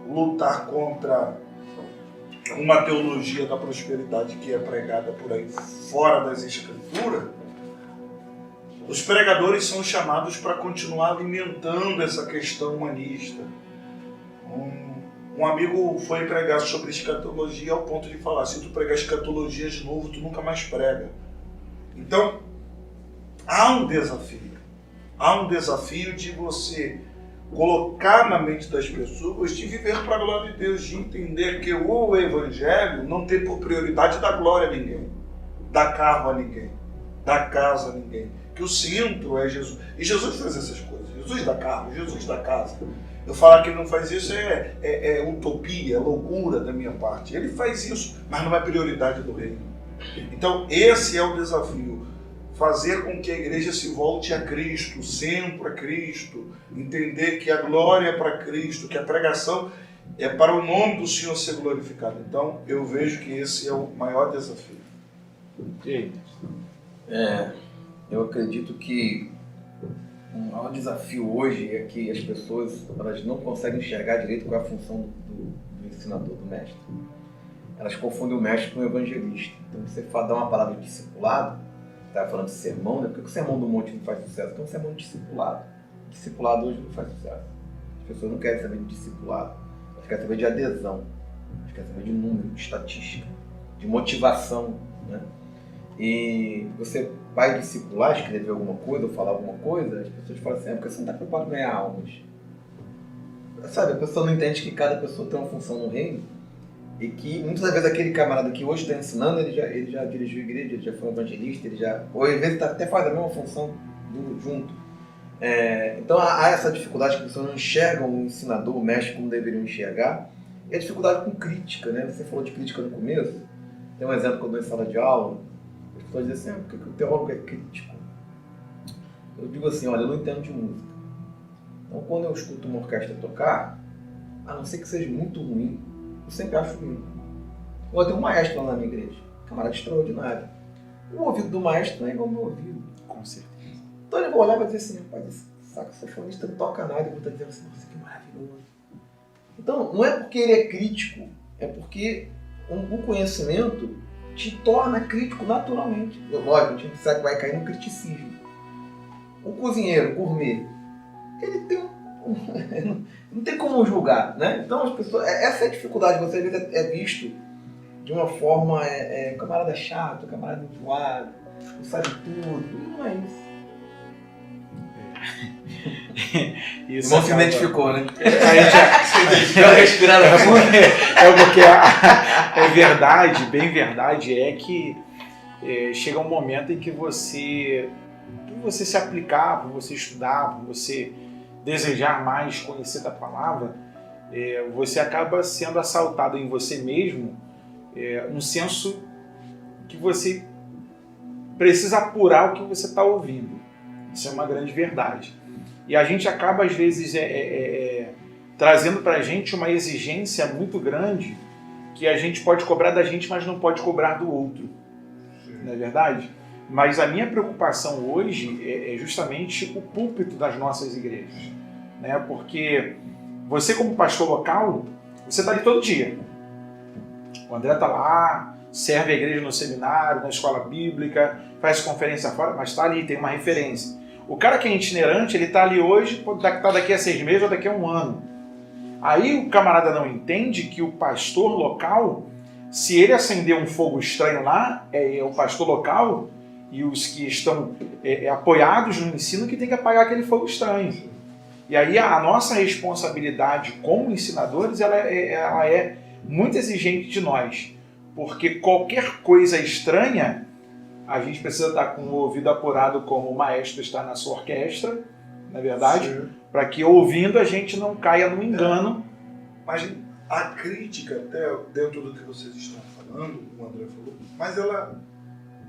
lutar contra uma teologia da prosperidade que é pregada por aí fora das Escrituras, os pregadores são chamados para continuar alimentando essa questão humanista. Um amigo foi pregar sobre escatologia ao ponto de falar: se tu pregar escatologia de novo, tu nunca mais prega. Então, há um desafio. Há um desafio de você colocar na mente das pessoas de viver para a glória de Deus, de entender que o Evangelho não tem por prioridade dar glória a ninguém, dar carro a ninguém, dar casa a ninguém. Que o centro é Jesus. E Jesus faz essas coisas. Jesus dá carro, Jesus dá casa. Eu falar que ele não faz isso é utopia, é loucura da minha parte. Ele faz isso, mas não é prioridade do reino. Então, esse é o desafio. Fazer com que a igreja se volte a Cristo, sempre a Cristo. Entender que a glória é para Cristo, que a pregação é para o nome do Senhor ser glorificado. Então, eu vejo que esse é o maior desafio. Eu acredito que o maior desafio hoje é que as pessoas elas não conseguem enxergar direito qual é a função do ensinador, do mestre. Elas confundem o mestre com o evangelista. Então, você dá uma palavra de discipulado, estava falando de sermão, né? Por que o sermão do monte não faz sucesso? Porque é um sermão de discipulado. Discipulado hoje não faz sucesso. As pessoas não querem saber de discipulado, elas querem saber de adesão, elas querem saber de número, de estatística, de motivação, né? E você vai discipular, escrever alguma coisa ou falar alguma coisa, as pessoas falam assim: porque você não está preocupado em ganhar almas. Sabe, a pessoa não entende que cada pessoa tem uma função no reino e que muitas vezes aquele camarada que hoje está ensinando, ele já dirigiu a igreja, ele já foi um evangelista, ou às vezes até faz a mesma função junto. Então há essa dificuldade que as pessoas não enxergam o ensinador, o mestre como deveriam enxergar, e a dificuldade com crítica, né? Você falou de crítica no começo, tem um exemplo que eu dou em sala de aula. As pessoas dizem assim: por que o teólogo é crítico? Eu digo assim: olha, eu não entendo de música. Então, quando eu escuto uma orquestra tocar, a não ser que seja muito ruim, eu sempre acho ruim. Eu tenho um maestro lá na minha igreja, camarada extraordinário. O ouvido do maestro não é igual ao meu ouvido. Com certeza. Então ele vai olhar e vai dizer assim: rapaz, esse saxofonista não toca nada. E eu vou estar dizendo assim: nossa, que maravilhoso. Então, não é porque ele é crítico, é porque o conhecimento te torna crítico naturalmente. Lógico, a gente sabe que vai cair no criticismo. O cozinheiro, o gourmet, ele tem não tem como julgar, né? Então as pessoas, essa é a dificuldade. Você às vezes é visto de uma forma camarada chato, camarada enjoado, não sabe tudo. Não é isso. Isso não se identificou, né? Porque é verdade, bem verdade, é que chega um momento em que você, por você se aplicar, por você estudar, por você desejar mais conhecer da palavra, você acaba sendo assaltado em você mesmo um senso que você precisa apurar o que você está ouvindo. Isso é uma grande verdade. E a gente acaba, às vezes, trazendo para a gente uma exigência muito grande que a gente pode cobrar da gente, mas não pode cobrar do outro. Não é verdade? Mas a minha preocupação hoje é justamente o púlpito das nossas igrejas. Né? Porque você como pastor local, você está ali todo dia. O André está lá, serve a igreja no seminário, na escola bíblica, faz conferência fora, mas está ali, tem uma referência. O cara que é itinerante, ele está ali hoje, pode estar daqui a 6 meses ou daqui a 1 ano. Aí o camarada não entende que o pastor local, se ele acender um fogo estranho lá, é o pastor local e os que estão apoiados no ensino que tem que apagar aquele fogo estranho. E aí a nossa responsabilidade como ensinadores, ela é muito exigente de nós, porque qualquer coisa estranha, a gente precisa estar com o ouvido apurado como o maestro está na sua orquestra, na verdade, para que ouvindo a gente não caia no engano. Mas a crítica, até dentro do que vocês estão falando, o André falou, mas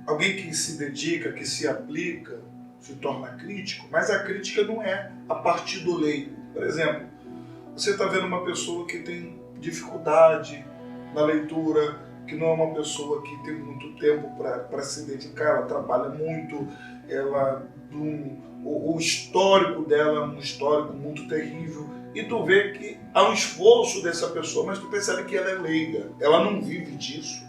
alguém que se dedica, que se aplica, se torna crítico, mas a crítica não é a partir do leigo. Por exemplo, você está vendo uma pessoa que tem dificuldade na leitura, que não é uma pessoa que tem muito tempo para se dedicar, ela trabalha muito, o histórico dela é um histórico muito terrível, e tu vê que há um esforço dessa pessoa, mas tu percebe que ela é leiga, ela não vive disso.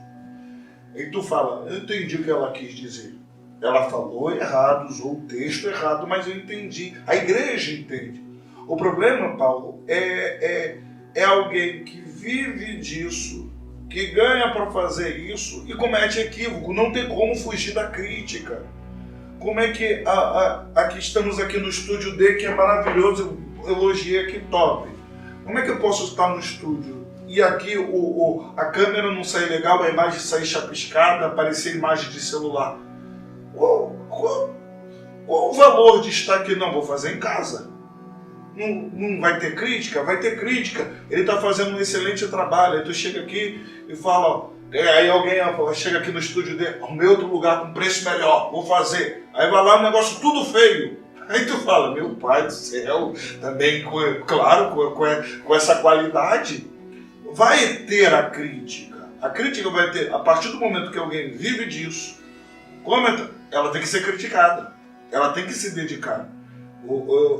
E tu fala, eu entendi o que ela quis dizer. Ela falou errado, usou o texto errado, mas eu entendi. A igreja entende. O problema, Paulo, é alguém que vive disso, que ganha para fazer isso e comete equívoco. Não tem como fugir da crítica. Como é que aqui estamos aqui no estúdio D, que é maravilhoso, eu elogiei aqui, top. Como é que eu posso estar no estúdio e aqui a câmera não sair legal, a imagem sair chapiscada, aparecer imagem de celular? Qual o valor de estar aqui? Não, vou fazer em casa. Não vai ter crítica? Vai ter crítica. Ele está fazendo um excelente trabalho. Aí tu chega aqui e fala, aí alguém chega aqui no estúdio dele, arrumei outro lugar com preço melhor, vou fazer. Aí vai lá, um negócio tudo feio. Aí tu fala, meu pai do céu, também, claro, com essa qualidade, vai ter a crítica. A crítica vai ter, a partir do momento que alguém vive disso, ela tem que ser criticada, ela tem que se dedicar.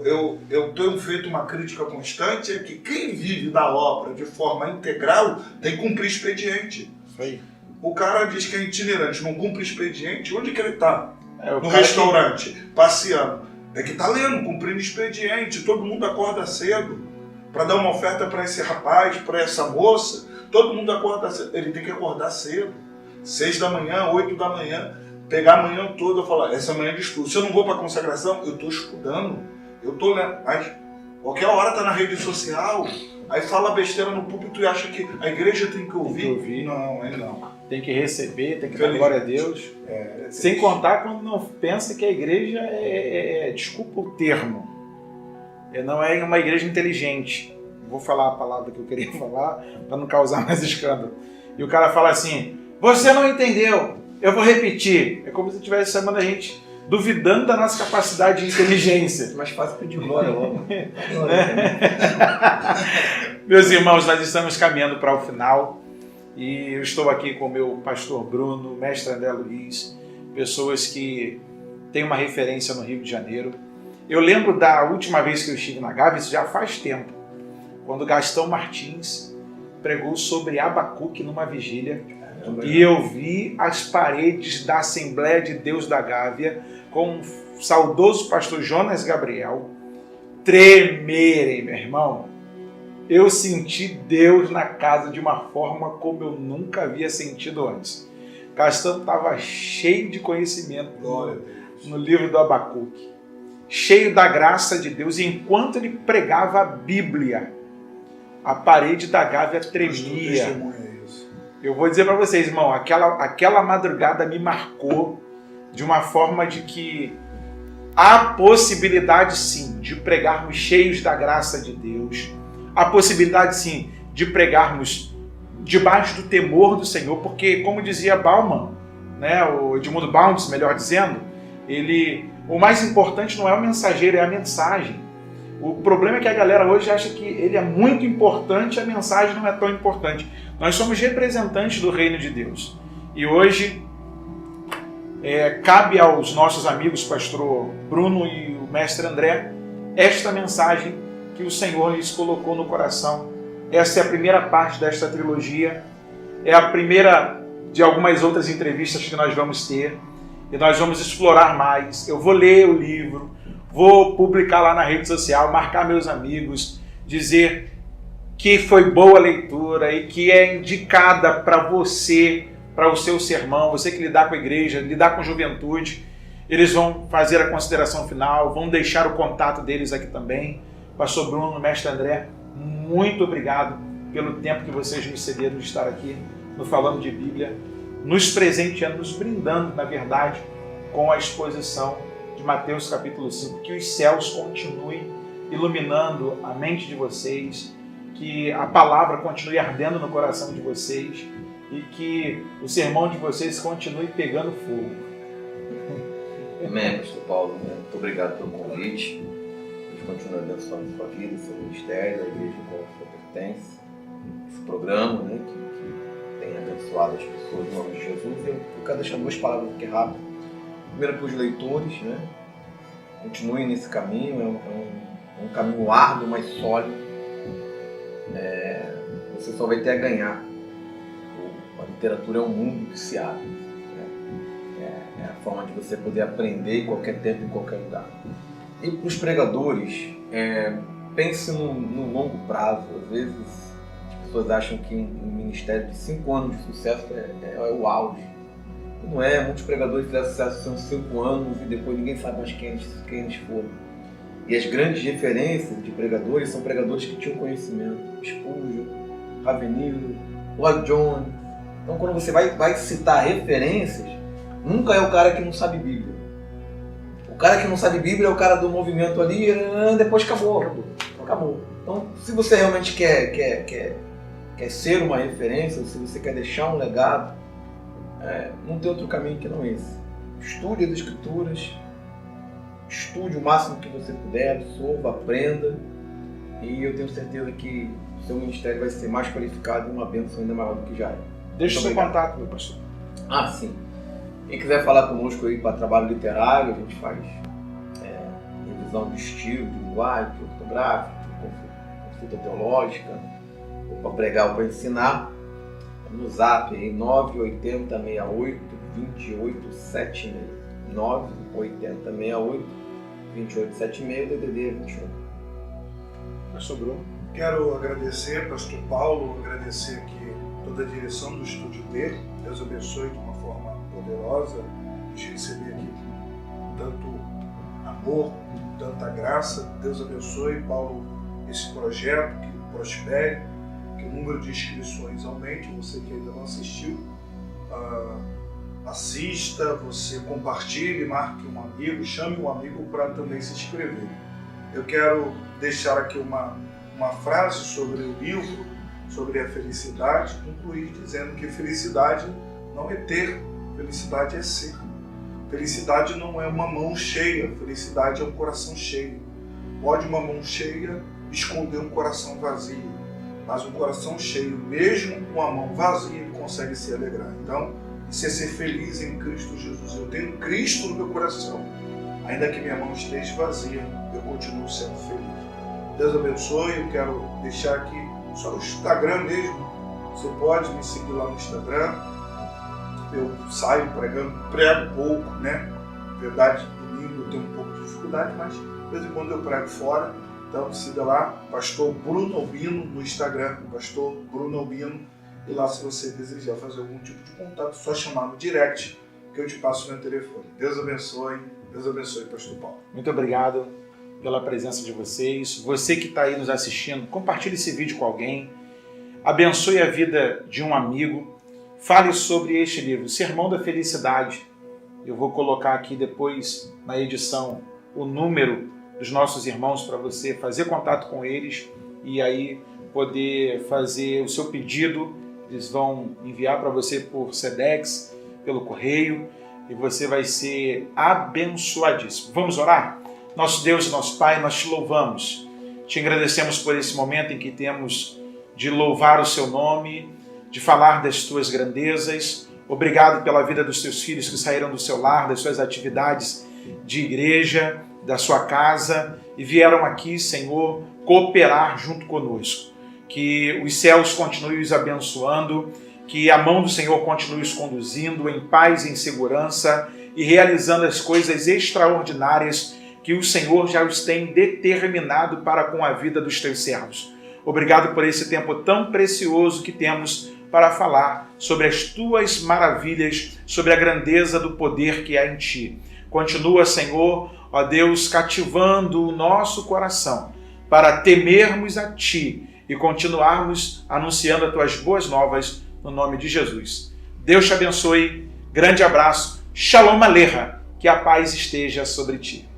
Eu tenho feito uma crítica constante, é que quem vive da obra de forma integral tem que cumprir expediente. Isso aí. O cara diz que é itinerante, não cumpre expediente, onde que ele está? No cara restaurante, passeando. Tem que estar lendo, cumprindo expediente, todo mundo acorda cedo para dar uma oferta para esse rapaz, para essa moça, todo mundo acorda cedo, ele tem que acordar cedo, 6 da manhã, 8 da manhã, pegar a manhã toda e falar, essa manhã de estudo. Se eu não vou para a consagração, eu estou estudando, eu estou lendo. Mas qualquer hora está na rede social, aí fala besteira no púlpito e acha que a igreja tem que ouvir. Tem que ouvir. Não, aí não. Tem que receber, tem que dar glória a Deus. Sem contar quando não pensa que a igreja desculpa o termo, não é uma igreja inteligente. Vou falar a palavra que eu queria falar para não causar mais escândalo. E o cara fala assim, você não entendeu, eu vou repetir. É como se estivesse chamando a gente, duvidando da nossa capacidade de inteligência. Mais fácil pedir glória logo. Meus irmãos, nós estamos caminhando para o final e eu estou aqui com o meu pastor Bruno, mestre André Luiz, pessoas que têm uma referência no Rio de Janeiro. Eu lembro da última vez que eu estive na Gávea, isso já faz tempo, quando Gastão Martins pregou sobre Abacuque numa vigília. E eu vi as paredes da Assembleia de Deus da Gávea com o saudoso pastor Jonas Gabriel tremerem, meu irmão. Eu senti Deus na casa de uma forma como eu nunca havia sentido antes. Gastão estava cheio de conhecimento no livro do Abacuque, cheio da graça de Deus, e enquanto ele pregava a Bíblia, a parede da Gávea tremia. Eu vou dizer para vocês, irmão, aquela madrugada me marcou de uma forma de que há possibilidade, sim, de pregarmos cheios da graça de Deus, há possibilidade, sim, de pregarmos debaixo do temor do Senhor, porque, como dizia Bauman, né, o Edmundo Bounds, melhor dizendo, o mais importante não é o mensageiro, é a mensagem. O problema é que a galera hoje acha que ele é muito importante, a mensagem não é tão importante. Nós somos representantes do reino de Deus. E hoje cabe aos nossos amigos, pastor Bruno e o mestre André, esta mensagem que o Senhor lhes colocou no coração. Essa é a primeira parte desta trilogia, é a primeira de algumas outras entrevistas que nós vamos ter, e nós vamos explorar mais. Eu vou ler o livro, vou publicar lá na rede social, marcar meus amigos, dizer que foi boa a leitura e que é indicada para você, para o seu sermão, você que lidar com a igreja, lidar com a juventude. Eles vão fazer a consideração final, vão deixar o contato deles aqui também. Pastor Bruno, Mestre André, muito obrigado pelo tempo que vocês me cederam de estar aqui no Falando de Bíblia, nos presenteando, nos brindando, na verdade, com a exposição de Mateus capítulo 5. Que os céus continuem iluminando a mente de vocês, que a palavra continue ardendo no coração de vocês e que o sermão de vocês continue pegando fogo. Amém, Pastor Paulo. Muito obrigado pelo convite. Deus continue abençoando sua vida, seu ministério, a igreja em qual você pertence. Esse programa, né, que tem abençoado as pessoas em nome de Jesus. Eu quero deixar duas palavras aqui rápido. Primeiro para os leitores, né? Continuem nesse caminho, é um caminho árduo, mas sólido. Você só vai ter a ganhar. A literatura é um mundo que se abre. É a forma de você poder aprender em qualquer tempo, em qualquer lugar. E para os pregadores, pense no longo prazo. Às vezes as pessoas acham que um ministério de 5 anos de sucesso é o auge. Não é, muitos pregadores fizeram sucesso são 5 anos e depois ninguém sabe mais quem eles foram. E as grandes referências de pregadores são pregadores que tinham conhecimento. Spurgeon, Ravenhill, Lloyd Jones. Então quando você vai citar referências, nunca é o cara que não sabe Bíblia. O cara que não sabe Bíblia é o cara do movimento ali, depois acabou. Então, se você realmente quer ser uma referência, se você quer deixar um legado, não tem outro caminho que não esse. Estude as Escrituras, estude o máximo que você puder, absorva, aprenda, e eu tenho certeza que o seu ministério vai ser mais qualificado e uma bênção ainda maior do que já é. Deixa o seu contato, meu pastor. Sim. Quem quiser falar conosco aí para trabalho literário, a gente faz revisão de estilo, de linguagem, de ortográfico, consulta teológica, ou para pregar ou para ensinar, no zap aí 98068 2876. 98068 2876, DDD 21. Pastor Bruno. Quero agradecer, Pastor Paulo, agradecer aqui toda a direção do Estúdio D. Deus abençoe de uma forma poderosa, nos receber aqui com tanto amor, com tanta graça. Deus abençoe, Paulo, esse projeto, que prospere, que o número de inscrições aumente. Você que ainda não assistiu, assista, você compartilhe, marque um amigo, chame um amigo para também se inscrever. Eu quero deixar aqui uma frase sobre o livro, sobre a felicidade, concluir dizendo que felicidade não é ter, felicidade é ser. Felicidade não é uma mão cheia, felicidade é um coração cheio. Pode uma mão cheia esconder um coração vazio, mas um coração cheio, mesmo com a mão vazia, ele consegue se alegrar. Então, isso é ser feliz em Cristo Jesus. Eu tenho Cristo no meu coração. Ainda que minha mão esteja vazia, eu continuo sendo feliz. Deus abençoe. Eu quero deixar aqui só o Instagram mesmo. Você pode me seguir lá no Instagram. Eu saio prego pouco, né? Na verdade, domingo eu tenho um pouco de dificuldade, mas de vez em quando eu prego fora. Então siga lá, Pastor Bruno Albino no Instagram, Pastor Bruno Albino. E lá, se você desejar fazer algum tipo de contato, só chamar no direct que eu te passo o meu telefone. Deus abençoe, Pastor Paulo. Muito obrigado pela presença de vocês. Você que está aí nos assistindo, compartilhe esse vídeo com alguém, abençoe a vida de um amigo, fale sobre este livro, Sermão da Felicidade. Eu vou colocar aqui depois na edição o número dos nossos irmãos para você fazer contato com eles e aí poder fazer o seu pedido. Eles vão enviar para você por Sedex, pelo correio, e você vai ser abençoadíssimo. Vamos orar? Nosso Deus e nosso Pai, nós te louvamos. Te agradecemos por esse momento em que temos de louvar o seu nome, de falar das tuas grandezas. Obrigado pela vida dos teus filhos que saíram do seu lar, das suas atividades de igreja. da sua casa e vieram aqui, Senhor, cooperar junto conosco. Que os céus continuem os abençoando, que a mão do Senhor continue os conduzindo em paz e em segurança e realizando as coisas extraordinárias que o Senhor já os tem determinado para com a vida dos teus servos. Obrigado por esse tempo tão precioso que temos para falar sobre as tuas maravilhas, sobre a grandeza do poder que há em ti. Continua, Senhor, ó Deus, cativando o nosso coração para temermos a ti e continuarmos anunciando as tuas boas novas no nome de Jesus. Deus te abençoe, grande abraço, Shalom Alecha, que a paz esteja sobre ti.